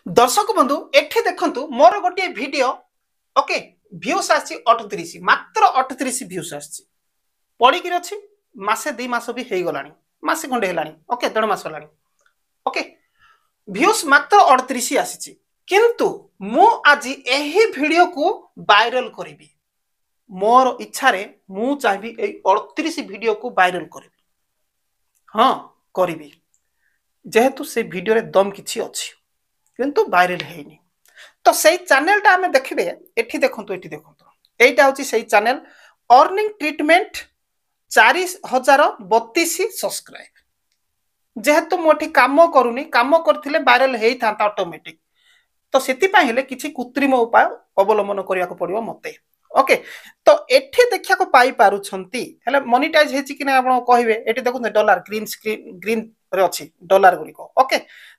दर्शक बंधु एठी देखंतु मोर गोटे वीडियो ओके व्यूज आछि 38 मात्र 38 व्यूज आछि पड़ी कि अछि मासे 2 मास भी हेई गलानी मासे खंडे हेलानी ओके 1.5 मास हेलानी ओके व्यूज मात्र 38 आछि किंतु मु आज एही वीडियो को वायरल करिवि मोर इच्छा रे मु चाहबी ए 38 वीडियो को वायरल करिवि हां करिवि जेहेतु से वीडियो रे दम किछि अछि किंतु वायरल हेनी तो सही चैनल टा हमें देखिबे एठी देखंतु एटा होची सही चैनल अर्निंग ट्रीटमेंट 4032 सब्सक्राइब जेहेतु मोठी काम करूनी काम करथिले वायरल हेई थांता ऑटोमेटिक तो सेति पय हेले किछि कृत्रिम उपाय अवलंबन करिया को पड़िबो मते ओके तो एठी देखिया को पाई पारु छंती हेले मोनेटाइज हेची कि नै आपण कहिबे एठी देखु डॉलर ग्रीन स्क्रीन ग्रीन रे अछि डॉलर गुडी को ओके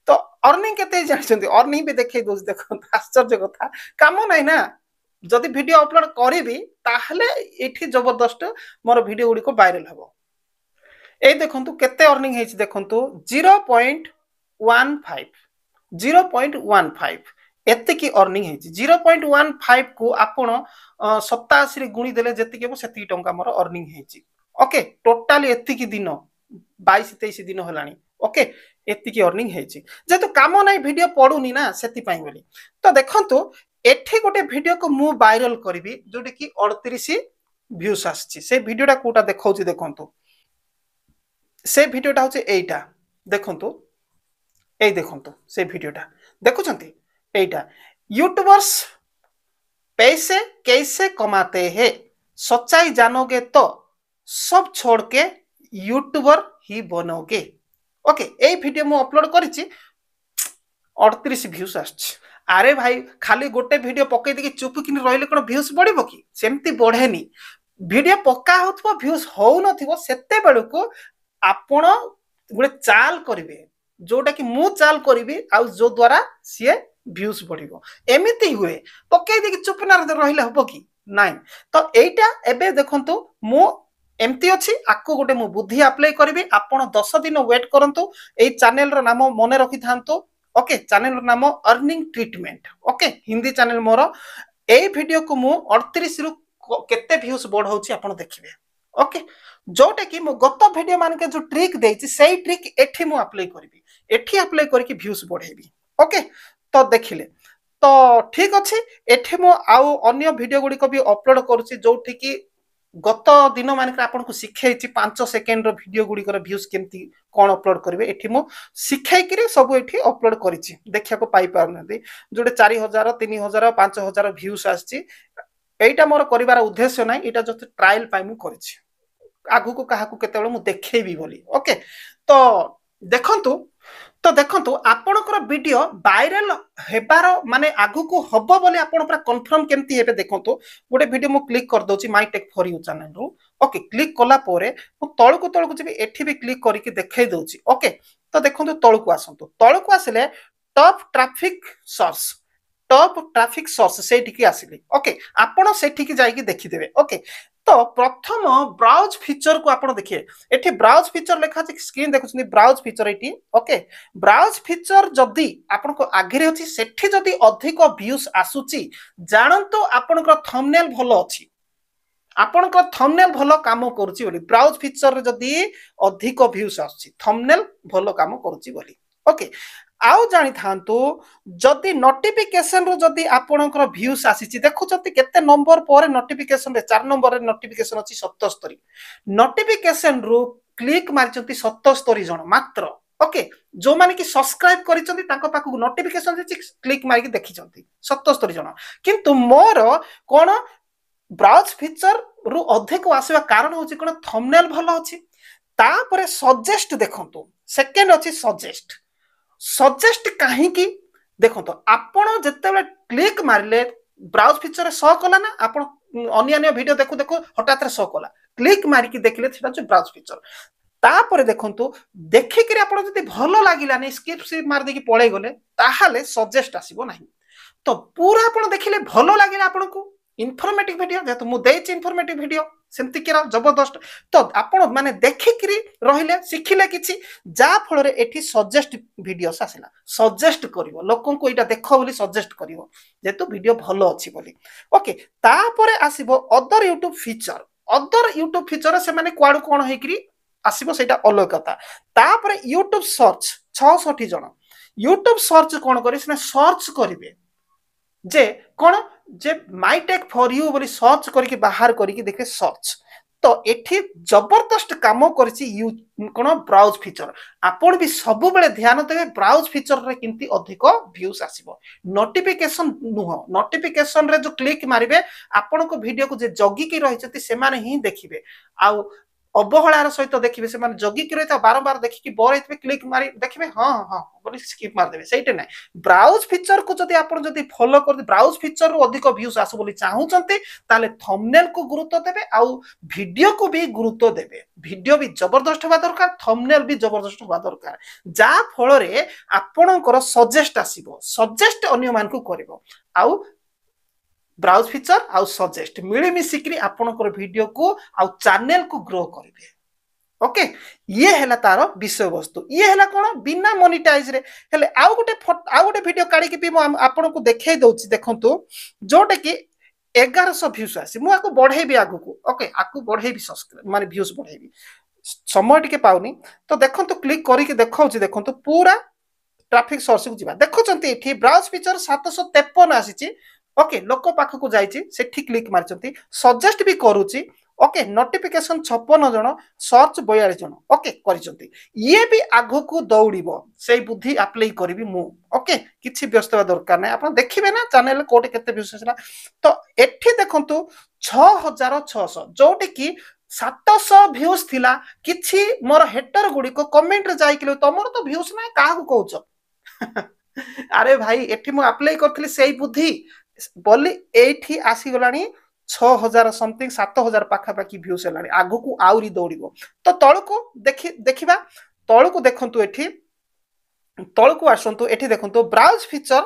तो अर्निंग केते जानिछंती अर्निंग भी देखै दोस देखो आश्चर्य कथा काम नै ना जदि वीडियो अपलोड करिवि ताहले एठी जबरदस्त मोर वीडियो गुडी को वायरल हबो ए देखंतु केते अर्निंग हेची देखंतु 0.15 एते की अर्निंग हेची 0.15 को आपण 87 रे गुणी देले जति केबो सेति टंका मोर अर्निंग हेची ओके टोटली एति की दिन 22 23 दिन हलानी ओके एति की अर्निंग हेची जेतु काम नै वीडियो पडुनी ना सेति पई बोली तो देखंतु एठी गोटे वीडियो को मु वायरल करिवि जोटी की 38 व्यूज आछि से वीडियोटा कोटा देखौची देखंतु से वीडियोटा होचे एटा देखंतु ए देखंतु से वीडियोटा देखुछंती एटा यूट्यूबर्स पैसे कैसे कमाते हैं सच्चाई जानोगे तो सब छोड़ के यूट्यूबर ही बनोगे ओके ए वीडियो मु अपलोड करिछि 38 व्यूज आछि अरे भाई खाली गोटे वीडियो पकई दे चुप कि रहिले कोन व्यूज बढ़िबो कि सेमती बढ़ेनी वीडियो पक्का होथबो व्यूज हो नथिबो सेते बेलु को आपण गुडे चाल करिवे जोटा कि मु चाल करिवि आ जो द्वारा सिए व्यूज बढ़िबो एमिति हुए पकई दे चुप ना रहिले हबो कि नाइ तो एटा एबे देखंतु मु एमती अछि आको गोटे मु बुद्धि अप्लाई करिवि आपण 10 दिन वेट करंतु ए चैनल रो नाम मने रखि थांतु ओके चैनल रो नाम earning treatment okay Hindi channel मोर ए वीडियो को मु 38 रु केते व्यूज बढ़ौछि आपण देखिबे ओके जोटे कि मु गत वीडियो मान के जो ट्रिक देछि सेही ट्रिक एठी मु अप्लाई करिवि एठी अप्लाई करके व्यूज बढ़ेबी ओके तो देखिले तो ठीक अछि एठी मु आउ अन्य वीडियो गुडी को भी अपलोड करूछि जोठी कि गत दिन मान के आपन को सिखैछि 5 सेकंड रो वीडियो गुडी कर व्यूज केमती कोन अपलोड करिवे एठी मु सिखै कि सब एठी अपलोड करिछि देखिया को पाई पारनथि जोटे 4000 3000 5000 व्यूज आछि एटा मोर करिवार उद्देश्य नै एटा जस्ट ट्रायल पाई मु करिछि आगु को काहा को केतेबेले मु देखैबी बोली ओके तो देखंतु आपनकर वीडियो वायरल हेबार माने आगु को हबो बोली आपन पूरा कंफर्म केमती हेबे देखंतु गोटे वीडियो मु क्लिक कर दोची my tech for you channel रो ओके क्लिक कला पोरे मु तळकु जेबी एठी भी क्लिक करिके देखै दोची ओके तो देखंतु तळकु आसले टॉप ट्रैफिक सोर्स सेठी की आसिले ओके आपण सेठी की जाई की देखि देबे ओके तो प्रथम ब्राउज फीचर को आपण देखिए एठी ब्राउज फीचर लिखा छै स्क्रीन देखुछनी ब्राउज फीचर एठी ओके ब्राउज फीचर जदी आपण को आगे अछि सेठी जदी अधिक व्यूज आसुची जानंतो आपण को थंबनेल भलो अछि आपण को थंबनेल भलो काम करूची बोली ब्राउज फीचर रे जदी अधिक व्यूज आसुची थंबनेल भलो काम करूची बोली ओके आउ जानि थांतु जदी नोटिफिकेशन रो जदी आपनकर व्यूज आसीची देखुचती केते नंबर पर नोटिफिकेशन रे 4 नंबर रे नोटिफिकेशन अछि 77 नोटिफिकेशन रो क्लिक मारिचंती 77 जण मात्र ओके जो माने कि सब्सक्राइब करिचंती तांको पाखु नोटिफिकेशन जे क्लिक मारि के देखिचंती 77 जण किंतु मोर कोन ब्राउज फीचर रो अधिक आसीबा कारण होची कोन थंबनेल भलो अछि तापरे सजेस्ट देखंतु सेकंड अछि सजेस्ट कहीं की देखो तो आपण जत्ते क्लिक मारले ब्राउज फीचर रे शो कला ना आपण अन्य वीडियो देखु हठात रे शो कला क्लिक मारी की देखले सेटा जो ब्राउज फीचर तापरे देखंतु देखि कि आपण जति भलो लागिला नै स्किप से मार दे की पळे गले ताहाले सजेस्ट आसीबो नाही तो पूरा आपण देखिले भलो लागिला आपण को इन्फॉर्मेटिव वीडियो जेतो मु देछि इन्फॉर्मेटिव वीडियो सेमती कि जबरदस्त तो आपण माने देखिकी रहिले शिखिले किछि जा फल रे एठी सजेस्ट वीडियोस आसिला सजेस्ट करिवो लोकन को एटा देखो बोली सजेस्ट करिवो जेतु वीडियो भलो अछि बोली ओके तापरे आसीबो अदर यूट्यूब फीचर से माने क्वाड कोन हेकरी आसीबो सेटा अलग कथा तापरे यूट्यूब सर्च 66 जण यूट्यूब सर्च कोन करी से सर्च करिवे जे कोन जे माई टेक फॉर यू बोली सर्च करके बाहर करके देखे सर्च तो एठी जबरदस्त काम करछि यू कोन ब्राउज फीचर आपण भी सब बेले ध्यान देबे ब्राउज फीचर रे किंती अधिक व्यूज आसीबो नोटिफिकेशन नुह नोटिफिकेशन रे जो क्लिक मारिबे आपण को वीडियो को जे जगी की रहिछति से माने ही देखिबे आ अवहेलार सहित देखिए से जगी कि रही बारंबार देखिए बोर होते क्लिक मारी देखिए हाँ हाँ बोली स्किप मारदेवे सहीटे ना ब्राउज फीचर को जब आप फॉलो कर ब्राउज फीचर अधिक व्यूज आसु बोली चाहूचंती ताले थंबनेल को गुरुत्व देबे आउ वीडियो को भी गुरुत्व देबे वीडियो भी जबरदस्त होगा दरकार थंबनेल भी जबरदस्त होगा दरकार जा फल रे आपणकर सजेस्ट आसीबो सजेस्ट अन्य मान को करबो आउ ब्राउज फीचर आउ सजेस्ट मिली मिसिकरी आपनकर वीडियो को आउ चैनल को ग्रो करिवे ओके ये हैला तारो विषय वस्तु ये हैला कोन बिना मोनेटाइज रे हेले आउ गोटे वीडियो काढी के भी आपन को देखाई दउची देखंतु जोटे कि 1100 व्यूज आसी मु आको बढ़ेबी आगु को ओके आको बढ़ेबी सब्सक्राइब माने व्यूज बढ़ेबी समय टिके पाउनी तो देखंतु क्लिक करी के देखाउची देखंतु पूरा ट्रैफिक सोर्स को जिबा देखुचंती एठी ब्राउज फीचर 753 आसीची ओके लोक पाख को जाइए से ठीक क्लिक मारचंती सजेस्ट भी करूची ओके नोटिफिकेशन 56 जन सर्च 42 जन ओके करिसंती ये भी आगो को दौड़िबो सेही बुद्धि अप्लाई करबी मु ओके किछि व्यस्त बा दरकार नै आपण देखिबे ना चैनल कोटे केते व्यूज आसला तो एठी देखंतु 6600 जोटे की 700 व्यूज थिला किछि मोर हेटर गुडी को कमेंट रे जाई कि तमर तो व्यूज नै काहा को कहउछ अरे भाई एठी मु अप्लाई करथली सेही बुद्धि बोली एठी आसी गलानी 6000 समथिंग 7000 पाखा पाखी व्यूज हेलानी आगु को आउरी दौड़िबो तो तळको देखिबा तळको देखंतु एठी तळको आसंतु एठी देखंतु ब्राउज फीचर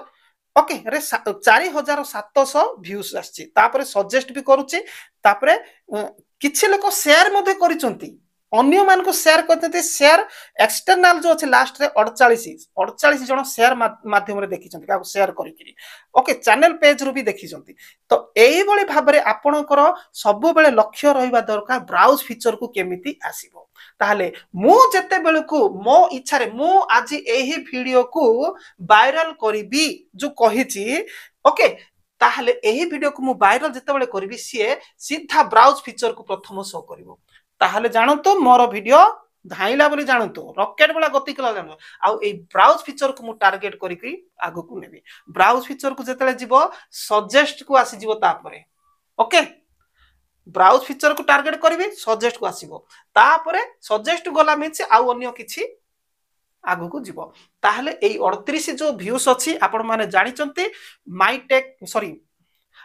ओके रे 4700 व्यूज आछि तापरे सजेस्ट भी करूची तापरे किछि लोक शेयर मध्ये करिसंती अन्य मान को शेयर करते शेयर एक्सटर्नल जो अच्छे लास्ट रे 48 जन शेयर माध्यम रे देखि छंती का शेयर करिकरी ओके चैनल पेज रु भी देखि छंती तो एई बळी भाबरे आपणकर सब बेले लक्ष्य रहिबा दरकार ब्राउज फीचर को केमिति आसीबो ताहले मु जते बेले को मो इच्छा रे मु आज एही वीडियो को वायरल करिबी जो कहिची ओके ताहले एही वीडियो को मु वायरल जते बेले करिबी सीए सीधा ब्राउज फीचर को प्रथम शो करिवो ताहले जानतो मोर वीडियो धाइला बोली जानतो रॉकेट वाला गति कला जानतो आउ ए ब्राउज फीचर को मु टारगेट करिकरी आगु को नेबी ब्राउज फीचर को जेतले जीवो सजेस्ट को आसी जीवो तापरे ओके ब्राउज फीचर को टारगेट करबी सजेस्ट को आसीबो तापरे सजेस्ट गला मिछ आउ अन्य किछि आगु को जीवो ताहले ए 38 जो व्यूज अछि आपण माने जानि चंती माई टेक सॉरी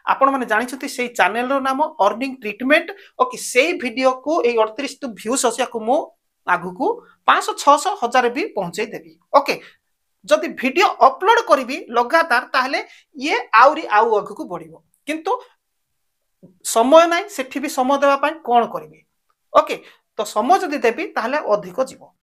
आपण माने जानि छथि सेही चैनल रो नाम अर्निंग ट्रीटमेंट ओके सेही वीडियो को ए 38 तो व्यूज अछि को मो आगु को 500 600 1000 भी पहुंचे देबी ओके जदि वीडियो अपलोड करबी लगातार ताहले ये आउरी आउ आगु को बढ़िबो किंतु समय नाही सेठी भी समय देबा पय कोन करबी ओके तो समय जदि देबी ताहले अधिक जीवो।